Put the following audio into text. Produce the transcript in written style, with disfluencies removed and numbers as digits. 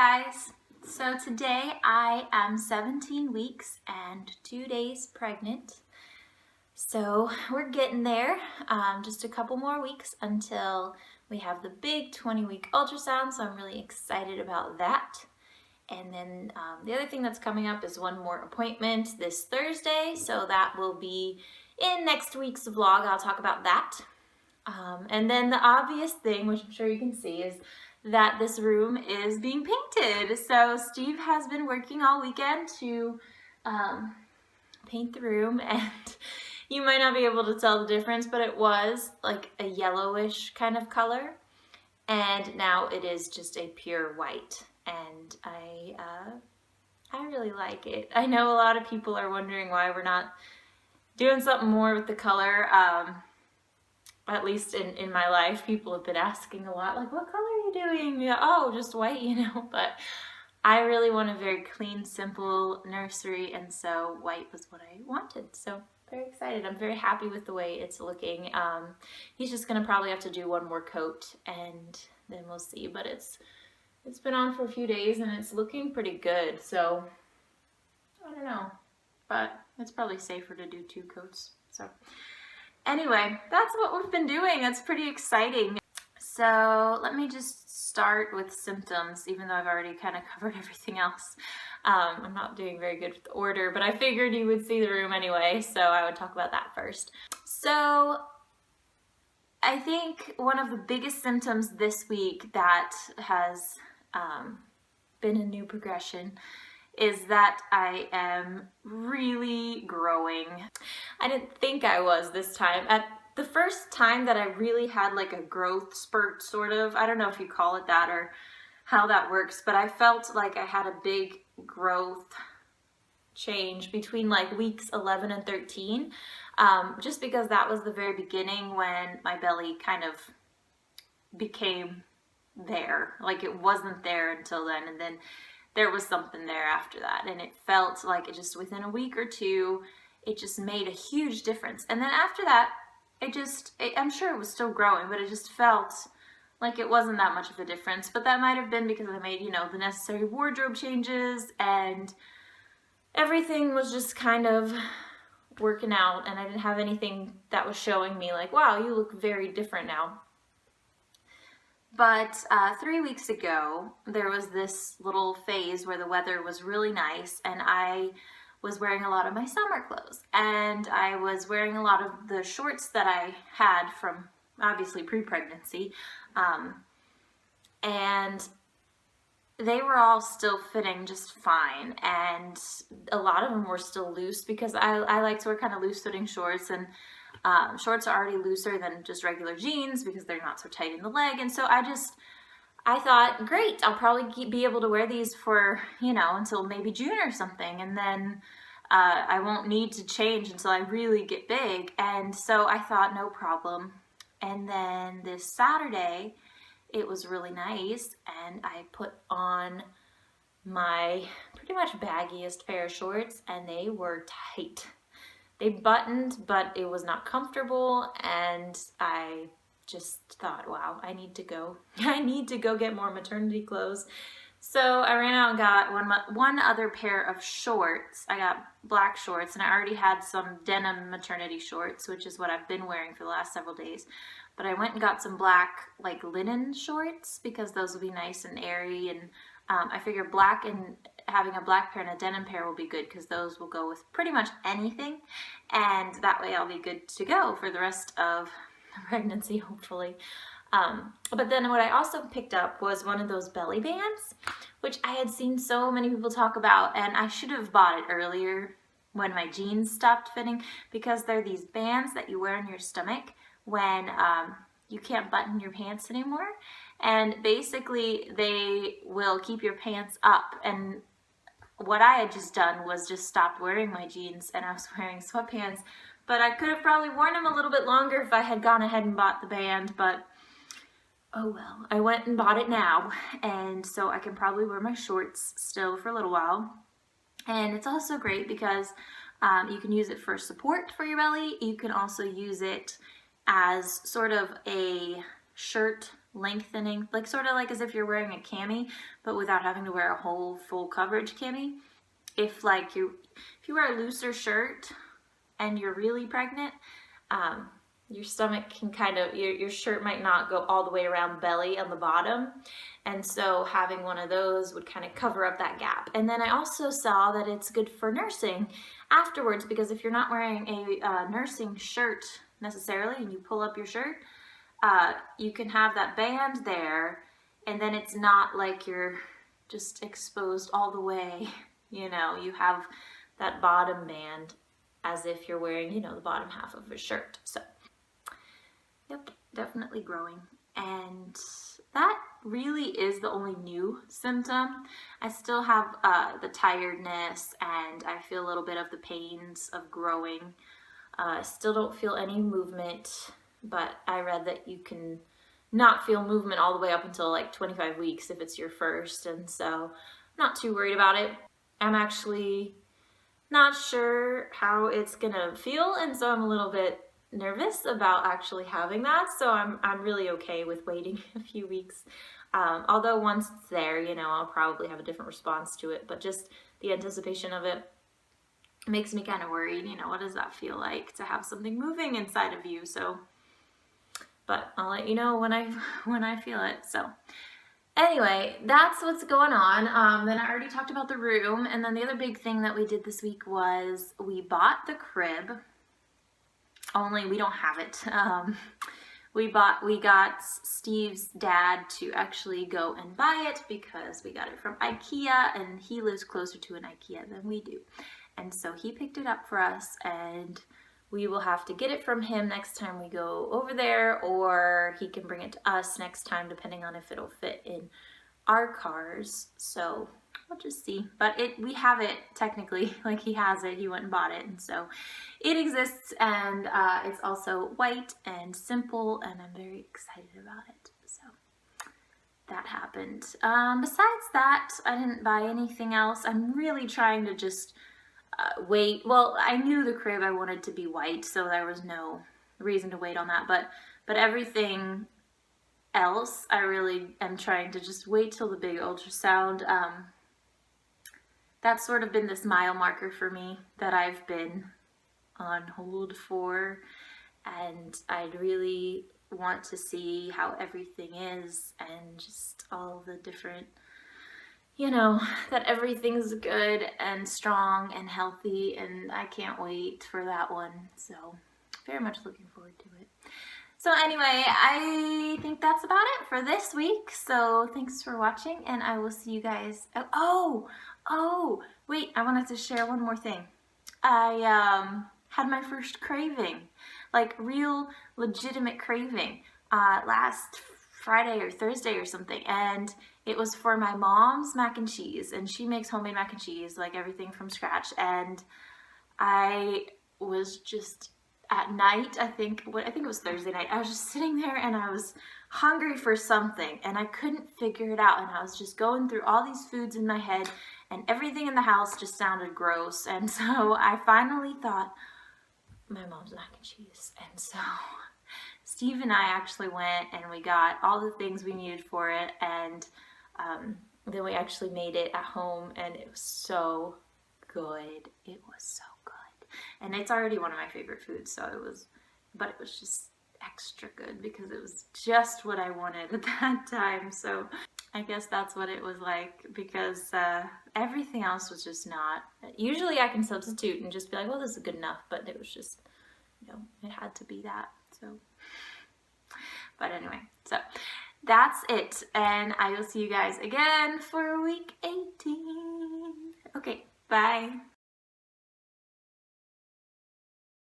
guys, so today I am 17 weeks and 2 days pregnant. So we're getting there, just a couple more weeks until we have the big 20-week ultrasound, so I'm really excited about that. And then the other thing that's coming up is one more appointment this Thursday, so that will be in next week's vlog. I'll talk about that. And then the obvious thing, which I'm sure you can see, is that this room is being painted. So Steve has been working all weekend to paint the room, and you might not be able to tell the difference, but it was like a yellowish kind of color, and now it is just a pure white, and I really like it. I know a lot of people are wondering why we're not doing something more with the color. At least in my life, people have been asking a lot, like, what color are you doing? Yeah, oh, just white, you know, but I really want a very clean, simple nursery, and so white was what I wanted. So very excited. I'm very happy with the way it's looking. He's just gonna probably have to do one more coat, and then we'll see, but it's been on for a few days and it's looking pretty good, so I don't know, but it's probably safer to do 2 coats. So anyway, that's what we've been doing. It's pretty exciting. So let me just start with symptoms, even though I've already kind of covered everything else. I'm not doing very good with the order, but I figured you would see the room anyway, so I would talk about that first. So I think one of the biggest symptoms this week that has been a new progression is that I am really growing. I didn't think I was this time. At the first time that I really had like a growth spurt, sort of, I don't know if you call it that or how that works, but I felt like I had a big growth change between like weeks 11 and 13, just because that was the very beginning when my belly kind of became there. Like it wasn't there until then, and then there was something there after that, and it felt like it just within a week or two, it just made a huge difference. And then after that, I'm sure it was still growing, but it just felt like it wasn't that much of a difference. But that might have been because I made, you know, the necessary wardrobe changes, and everything was just kind of working out, and I didn't have anything that was showing me like, wow, you look very different now. But 3 weeks ago, there was this little phase where the weather was really nice, and I was wearing a lot of my summer clothes, and I was wearing a lot of the shorts that I had from obviously pre-pregnancy, and they were all still fitting just fine, and a lot of them were still loose because I like to wear kind of loose-fitting shorts, and shorts are already looser than just regular jeans because they're not so tight in the leg. And so I thought, great, I'll probably be able to wear these for, you know, until maybe June or something, and then I won't need to change until I really get big. And so I thought, no problem. And then this Saturday, it was really nice, and I put on my pretty much baggiest pair of shorts, and they were tight. They buttoned, but it was not comfortable, and I just thought, wow, I need to go get more maternity clothes. So I ran out and got one other pair of shorts. I got black shorts, and I already had some denim maternity shorts, which is what I've been wearing for the last several days. But I went and got some black like linen shorts because those will be nice and airy, and I figure black and having a black pair and a denim pair will be good because those will go with pretty much anything, and that way I'll be good to go for the rest of the pregnancy, hopefully. But then what I also picked up was one of those belly bands, which I had seen so many people talk about, and I should have bought it earlier when my jeans stopped fitting, because they're these bands that you wear on your stomach when you can't button your pants anymore, and basically they will keep your pants up. And what I had just done was just stopped wearing my jeans, and I was wearing sweatpants, but I could have probably worn them a little bit longer if I had gone ahead and bought the band, but oh well. I went and bought it now, and so I can probably wear my shorts still for a little while. And it's also great because you can use it for support for your belly. You can also use it as sort of a shirt lengthening, like sort of like as if you're wearing a cami, but without having to wear a whole full coverage cami. If you wear a looser shirt and you're really pregnant, your stomach can kind of, your shirt might not go all the way around belly on the bottom. And so having one of those would kind of cover up that gap. And then I also saw that it's good for nursing afterwards, because if you're not wearing a nursing shirt necessarily and you pull up your shirt, you can have that band there, and then it's not like you're just exposed all the way. You know, you have that bottom band as if you're wearing, you know, the bottom half of a shirt. So, yep, definitely growing. And that really is the only new symptom. I still have the tiredness, and I feel a little bit of the pains of growing. Still don't feel any movement, but I read that you can not feel movement all the way up until like 25 weeks if it's your first, and so I'm not too worried about it. I'm actually not sure how it's gonna feel, and so I'm a little bit nervous about actually having that, so I'm really okay with waiting a few weeks. Although once it's there, you know, I'll probably have a different response to it, but just the anticipation of it makes me kind of worried. You know, what does that feel like to have something moving inside of you? So, but I'll let you know when I feel it. So anyway, that's what's going on. Then I already talked about the room, and then the other big thing that we did this week was we bought the crib, only we don't have it. We got Steve's dad to actually go and buy it because we got it from IKEA, and he lives closer to an IKEA than we do. And so he picked it up for us, and we will have to get it from him next time we go over there, or he can bring it to us next time, depending on if it'll fit in our cars. So we'll just see. But we have it technically, like he has it, he went and bought it, and so it exists, and it's also white and simple, and I'm very excited about it. So that happened. Besides that, I didn't buy anything else. I'm really trying to just wait. Well, I knew the crib I wanted to be white, so there was no reason to wait on that, but everything else I really am trying to just wait till the big ultrasound. That's sort of been this mile marker for me that I've been on hold for, and I'd really want to see how everything is, and just all the different, you know, that everything's good and strong and healthy, and I can't wait for that one. So very much looking forward to it. So anyway, I think that's about it for this week. So thanks for watching, and I will see you guys. Oh, wait, I wanted to share one more thing. I had my first craving, like real legitimate craving, last Friday or Thursday or something, and it was for my mom's mac and cheese, and she makes homemade mac and cheese, like everything from scratch. And I was just at night, I think it was Thursday night, I was just sitting there and I was hungry for something, and I couldn't figure it out, and I was just going through all these foods in my head, and everything in the house just sounded gross. And so I finally thought, my mom's mac and cheese. And so Steve and I actually went and we got all the things we needed for it, and then we actually made it at home, and it was so good. It was so good. And it's already one of my favorite foods, so it was just extra good because it was just what I wanted at that time. So I guess that's what it was like, because everything else was just not. Usually I can substitute and just be like, well, this is good enough, but it was just, you know, it had to be that. So, but anyway, so that's it, and I will see you guys again for week 18. Okay, bye.